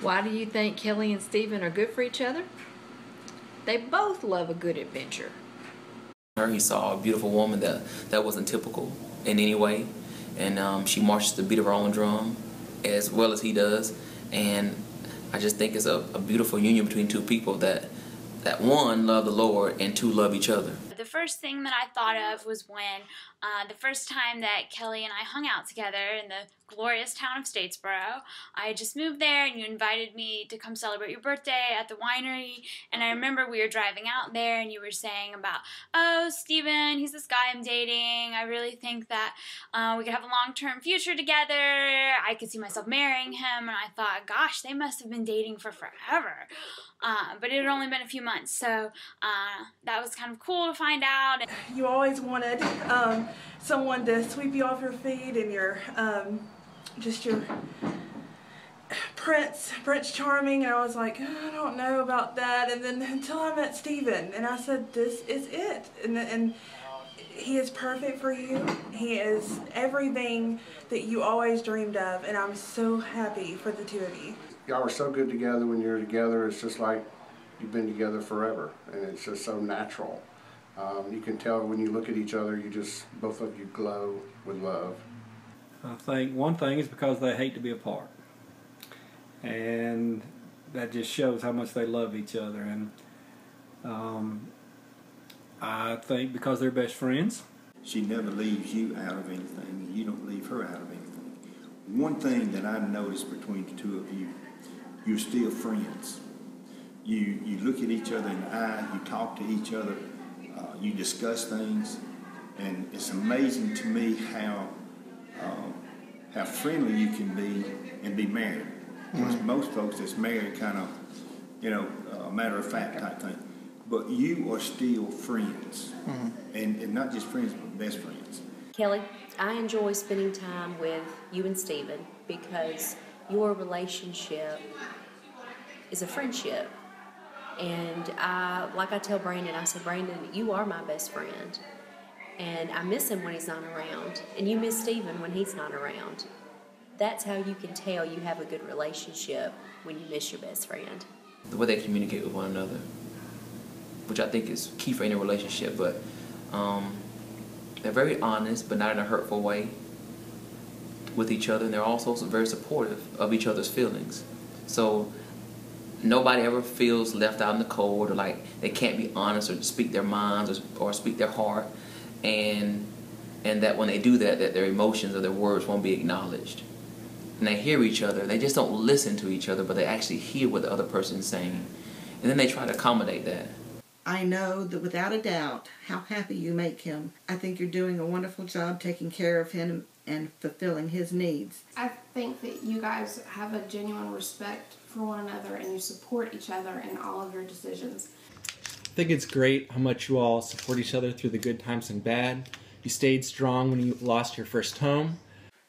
Why do you think Kelly and Steven are good for each other? They both love a good adventure. He saw a beautiful woman that wasn't typical in any way, and she marches the beat of her own drum as well as he does, and I just think it's a beautiful union between two people that one, love the Lord, and two, love each other. The first thing that I thought of was when the first time that Kelly and I hung out together in the glorious town of Statesboro. I had just moved there and you invited me to come celebrate your birthday at the winery, and I remember we were driving out there and you were saying about, oh, Steven, he's this guy I'm dating. I really think that we could have a long-term future together. I could see myself marrying him, and I thought, gosh, they must have been dating for forever. But it had only been a few months, so that was kind of cool to find out. You always wanted someone to sweep you off your feet and your just your Prince Charming, and I was like, I don't know about that, and then until I met Steven, and I said, this is it, and he is perfect for you. He is everything that you always dreamed of, and I'm so happy for the two of you. Y'all are so good together. When you're together, it's just like you've been together forever, and it's just so natural. You can tell when you look at each other, both of you glow with love. I think one thing is because they hate to be apart, and that just shows how much they love each other. And I think because they're best friends. She never leaves you out of anything, and you don't leave her out of anything. One thing that I've noticed between the two of you, you're still friends. You look at each other in the eye, you talk to each other, you discuss things, and it's amazing to me how friendly you can be and be married. Because most folks that's married kind of, matter of fact type thing. But you are still friends, and not just friends, but best friends. Kelly, I enjoy spending time with you and Steven because your relationship is a friendship. And like I tell Brandon, I said, Brandon, you are my best friend. And I miss him when he's not around. And you miss Steven when he's not around. That's how you can tell you have a good relationship, when you miss your best friend. The way they communicate with one another, which I think is key for any relationship, but they're very honest, but not in a hurtful way with each other, and they're also very supportive of each other's feelings. So nobody ever feels left out in the cold, or like they can't be honest or speak their minds or speak their heart, and that when they do that, that their emotions or their words won't be acknowledged. And they hear each other. They just don't listen to each other, but they actually hear what the other person's saying, and then they try to accommodate that. I know that without a doubt how happy you make him. I think you're doing a wonderful job taking care of him and fulfilling his needs. I think that you guys have a genuine respect for one another, and you support each other in all of your decisions. I think it's great how much you all support each other through the good times and bad. You stayed strong when you lost your first home.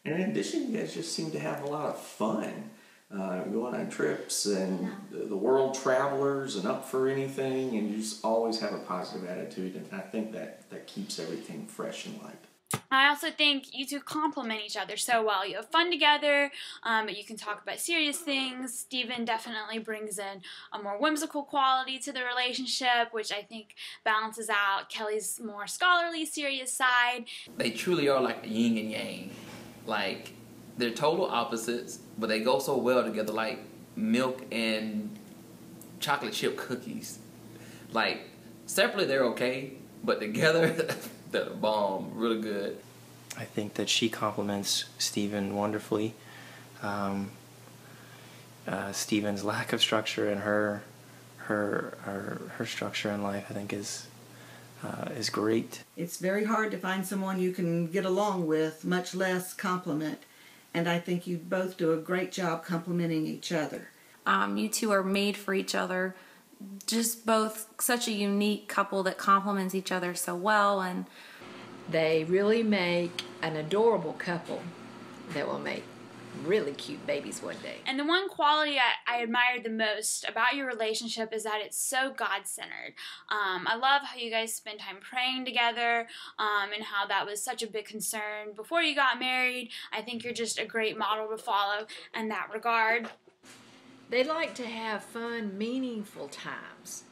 And in addition, you guys just seem to have a lot of fun. Going on trips, and the world travelers, and up for anything, and you just always have a positive attitude, and I think that keeps everything fresh and light. I also think you two complement each other so well. You have fun together, but you can talk about serious things. Steven definitely brings in a more whimsical quality to the relationship, which I think balances out Kelly's more scholarly, serious side. They truly are like yin and yang. Like, they're total opposites, but they go so well together, like milk and chocolate chip cookies. Like, separately they're okay, but together they're the bomb, really good. I think that she compliments Steven wonderfully. Steven's lack of structure and her structure in life, I think, is great. It's very hard to find someone you can get along with, much less compliment. And I think you both do a great job complimenting each other. You two are made for each other. Just both such a unique couple that complements each other so well, and they really make an adorable couple that will make really cute babies one day. And the one quality I admired the most about your relationship is that it's so God-centered. I love how you guys spend time praying together, and how that was such a big concern before you got married. I think you're just a great model to follow in that regard. They like to have fun, meaningful times.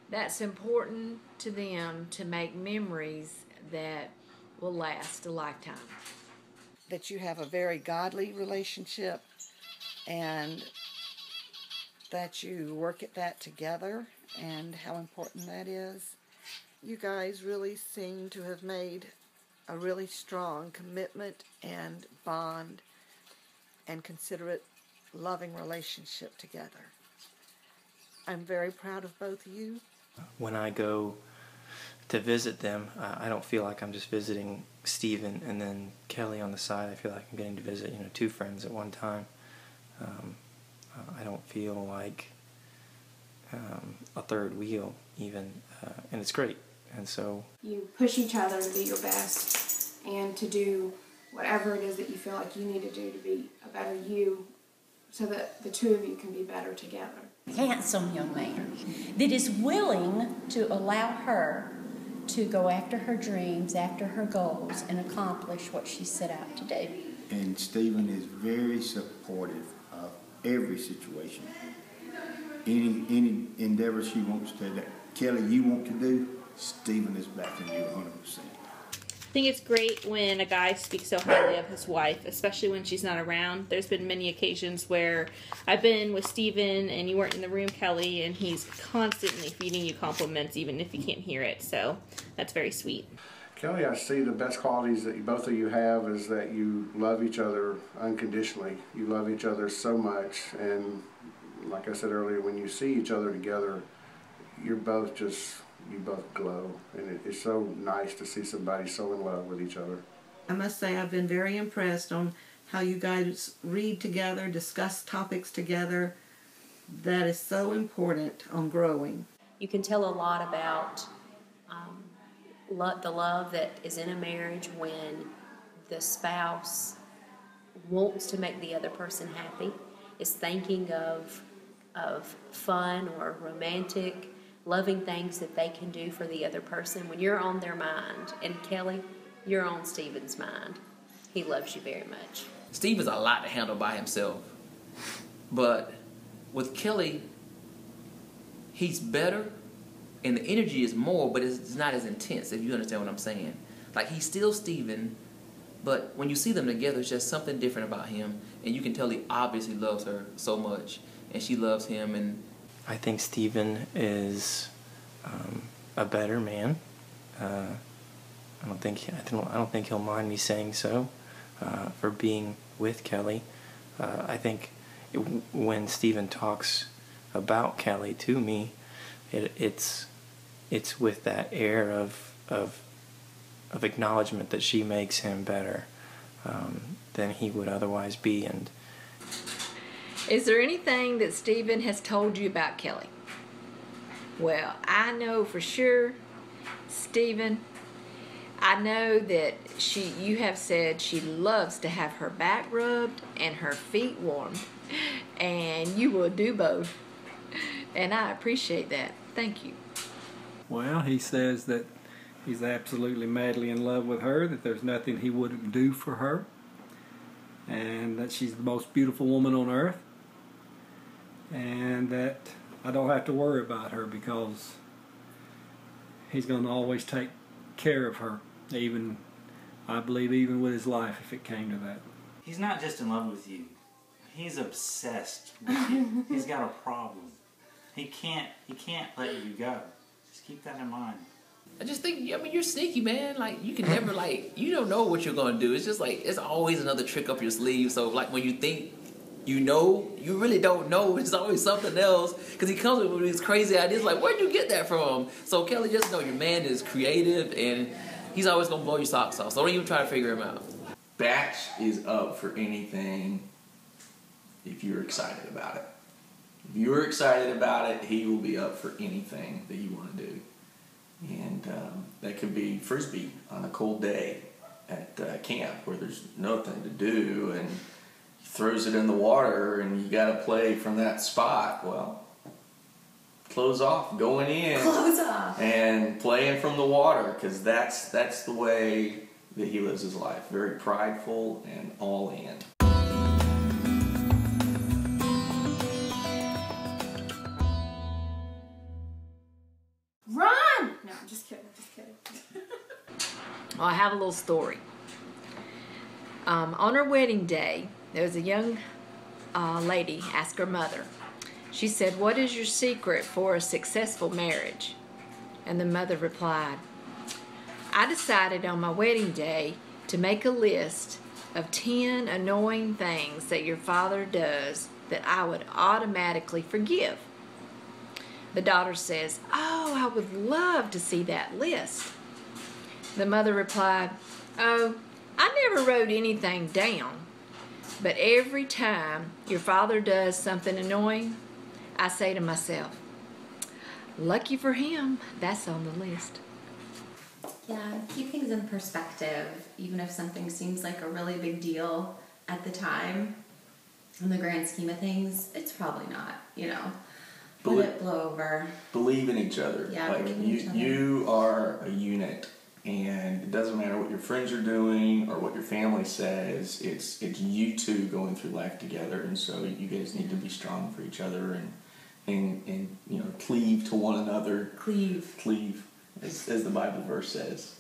That's important to them to make memories that will last a lifetime. That you have a very godly relationship and that you work at that together and how important that is. You guys really seem to have made a really strong commitment and bond and considerate, loving relationship together. I'm very proud of both of you. When I go to visit them, I don't feel like I'm just visiting Stephen and then Kelly on the side. I feel like I'm getting to visit, two friends at one time. I don't feel like a third wheel even, and it's great. And so you push each other to be your best and to do whatever it is that you feel like you need to do to be a better you, so that the two of you can be better together. Handsome young man that is willing to allow her to go after her dreams, after her goals, and accomplish what she set out to do. And Stephen is very supportive of every situation. Any endeavor she wants to, that Kelly, you want to do, Stephen is backing you 100%. I think it's great when a guy speaks so highly of his wife, especially when she's not around. There's been many occasions where I've been with Stephen and you weren't in the room, Kelly, and he's constantly feeding you compliments even if you can't hear it. So that's very sweet. Kelly, I see the best qualities that both of you have is that you love each other unconditionally. You love each other so much, and like I said earlier, when you see each other together, you both glow, and it's so nice to see somebody so in love with each other. I must say I've been very impressed on how you guys read together, discuss topics together. That is so important on growing. You can tell a lot about the love that is in a marriage when the spouse wants to make the other person happy, is thinking of fun or romantic, loving things that they can do for the other person. When you're on their mind, and Kelly, you're on Stephen's mind. He loves you very much. Stephen's a lot to handle by himself. But with Kelly, he's better, and the energy is more, but it's not as intense, if you understand what I'm saying. Like, he's still Stephen, but when you see them together, it's just something different about him, and you can tell he obviously loves her so much, and she loves him. And I think Stephen is a better man. I don't think he'll mind me saying so, for being with Kelly. I think when Stephen talks about Kelly to me, it's with that air of acknowledgement that she makes him better than he would otherwise be. And is there anything that Stephen has told you about Kelly? Well, I know for sure, Stephen, I know that you have said she loves to have her back rubbed and her feet warmed, and you will do both. And I appreciate that. Thank you. Well, he says that he's absolutely madly in love with her, that there's nothing he wouldn't do for her, and that she's the most beautiful woman on earth, and that I don't have to worry about her because he's going to always take care of her, I believe even with his life if it came to that. He's not just in love with you. He's obsessed with you. He's got a problem. He can't let you go. Just keep that in mind. I just think, you're sneaky, man. Like, you can never, you don't know what you're going to do. It's just it's always another trick up your sleeve. So, when you think you know, you really don't know. It's always something else. Because he comes with these crazy ideas where'd you get that from? So, Kelly, just know your man is creative, and he's always going to blow your socks off. So don't even try to figure him out. Batch is up for anything if you're excited about it. If you're excited about it, he will be up for anything that you want to do. And that could be Frisbee on a cold day at camp where there's nothing to do, and he throws it in the water and you got to play from that spot. Well, clothes off, going in. Clothes off. And playing from the water, because that's the way that he lives his life. Very prideful and all in. Well, I have a little story. On her wedding day, there was a young lady asked her mother. She said, "What is your secret for a successful marriage?" And the mother replied, "I decided on my wedding day to make a list of 10 annoying things that your father does that I would automatically forgive." The daughter says, "Oh, I would love to see that list." The mother replied, "Oh, I never wrote anything down, but every time your father does something annoying, I say to myself, lucky for him, that's on the list." Yeah, keep things in perspective, even if something seems like a really big deal at the time. In the grand scheme of things, it's probably not, you know. Let it blow over. Believe in each other. Yeah, like believe in each other. You are a unit, and it doesn't matter what your friends are doing or what your family says. It's you two going through life together, and so you guys need to be strong for each other and you know, cleave to one another. Cleave, as the Bible verse says.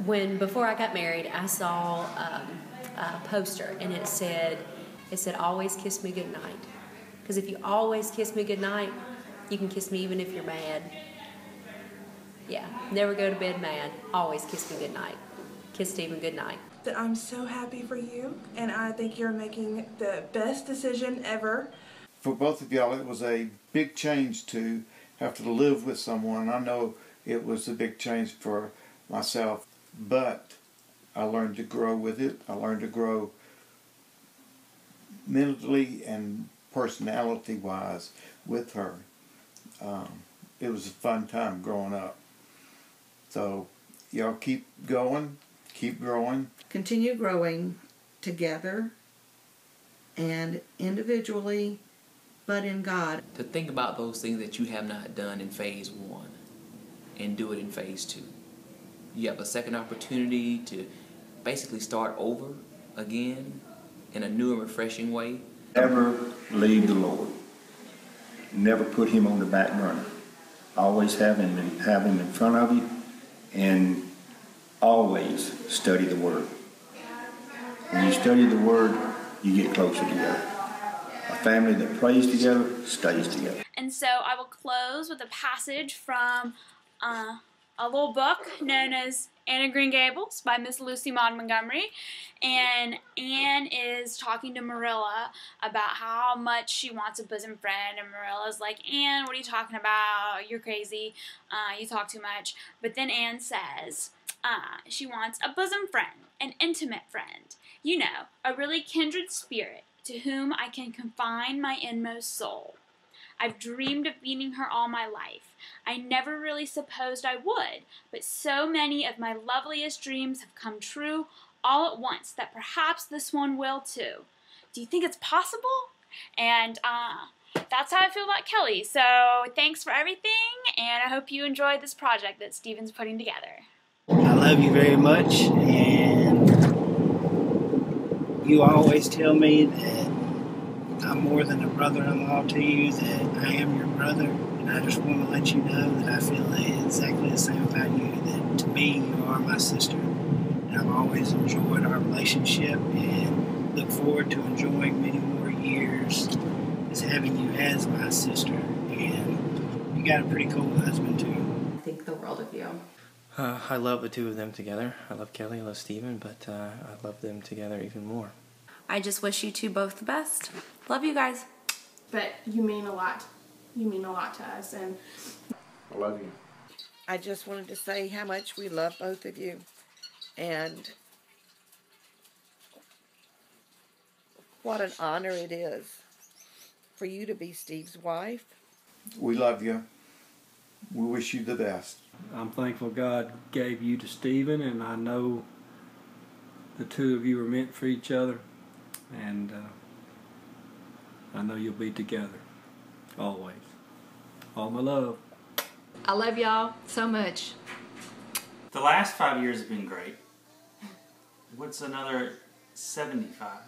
Before I got married, I saw a poster, and it said, "Always kiss me goodnight." Because if you always kiss me goodnight, you can kiss me even if you're mad. Yeah, never go to bed mad. Always kiss me goodnight. Kiss Stephen goodnight. That I'm so happy for you, and I think you're making the best decision ever. For both of y'all, it was a big change to have to live with someone. I know it was a big change for myself, but I learned to grow with it. I learned to grow mentally and personality-wise with her. It was a fun time growing up. So y'all keep going, keep growing. Continue growing together and individually, but in God. To think about those things that you have not done in phase 1 and do it in phase 2. You have a second opportunity to basically start over again in a new and refreshing way. Never leave the Lord. Never put him on the back burner. Always have him in front of you, and always study the Word. When you study the Word, you get closer together. A family that prays together studies together. And so I will close with a passage from a little book known as Anne of Green Gables by Miss Lucy Maud Montgomery. And Anne is talking to Marilla about how much she wants a bosom friend. And Marilla's like, "Anne, what are you talking about? You're crazy. You talk too much." But then Anne says she wants a bosom friend, an intimate friend. You know, a really kindred spirit to whom I can confide my inmost soul. I've dreamed of meeting her all my life. I never really supposed I would, but so many of my loveliest dreams have come true all at once that perhaps this one will too. Do you think it's possible? And that's how I feel about Kelly. So thanks for everything, and I hope you enjoyed this project that Stephen's putting together. I love you very much, and you always tell me that I'm more than a brother-in-law to you, that I am your brother, and I just want to let you know that I feel exactly the same about you, that to me you are my sister, and I've always enjoyed our relationship and look forward to enjoying many more years as having you as my sister, and you got a pretty cool husband too. I think the world of you. I love the two of them together. I love Kelly, I love Stephen, but I love them together even more. I just wish you two both the best. Love you guys. But you mean a lot. You mean a lot to us, and I love you. I just wanted to say how much we love both of you, and what an honor it is for you to be Steve's wife. We love you. We wish you the best. I'm thankful God gave you to Stephen, and I know the two of you are meant for each other, and I know you'll be together always. All my love. I love y'all so much. The last 5 years have been great. What's another 75?